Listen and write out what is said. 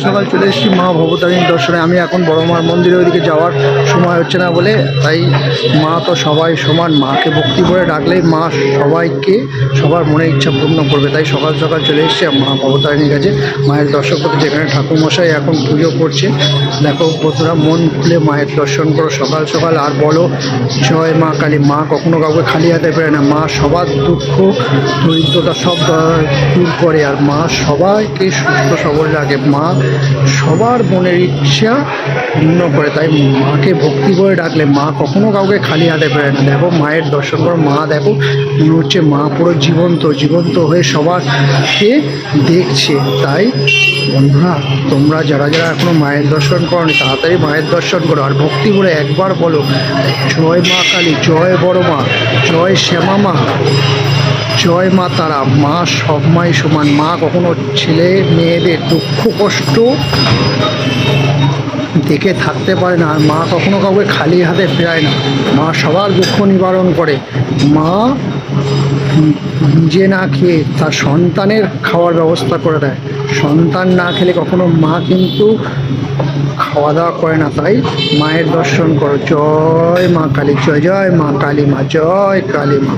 সকাল চলে এসেছি মা ভবতারিণীর দর্শনে। আমি এখন বড় মার মন্দিরের ওইদিকে যাওয়ার সময় হচ্ছে না বলে, তাই মা তো সবাই সমান, মাকে ভক্তি করে ডাকলেই মা সবাইকে সবার মনের ইচ্ছা পূর্ণ করবে। তাই সকাল সকাল চলে এসেছি মা ভবতারিণীর কাছে মায়ের দর্শন করতে, যেখানে ঠাকুরমশাই এখন পুজো করছে। দেখো বন্ধুরা, মন খুলে মায়ের দর্শন করো সকাল সকাল, আর বলো জয় মা কালী। মা কখনো কাউকে খালি হাতে ফেরে না। মা সবার দুঃখ দরিদ্রতা সব দূর করে, আর মা সবাইকে সুস্থ সবল রাখে। মা সবার মনের ইচ্ছা পূর্ণ করে। তাই মাকে ভক্তি করে ডাকলে মা কখনো কাউকে খালি হাতে ফেরে না। দেখো মায়ের দর্শন করো, মা দেখো মনে হচ্ছে মা পুরো জীবন্ত জীবন্ত হয়ে সবাইকে দেখছে। তাই বন্ধুরা, তোমরা যারা যারা এখনো মায়ের দর্শন করোনি, তাড়াতাড়ি মায়ের দর্শন করো, আর ভক্তি করে একবার বলো জয় মা কালী, জয় বড় মা, জয় শ্যামা মা, জয় মা তারা। মা সব মাই সমান। মা কখনো ছেলে মেয়েদের দুঃখ কষ্ট দেখে থাকতে পারে না, আর মা কখনো কাউকে খালি হাতে ফেরায় না। মা সবার দুঃখ নিবারণ করে। মা নিজে না খেয়ে তার সন্তানের খাওয়ার ব্যবস্থা করে দেয়। সন্তান না খেলে কখনো মা কিন্তু খাওয়া দাওয়া করে না। তাই মায়ের দর্শন করো। জয় মা কালী, জয় জয় মা কালী মা, জয় কালী মা।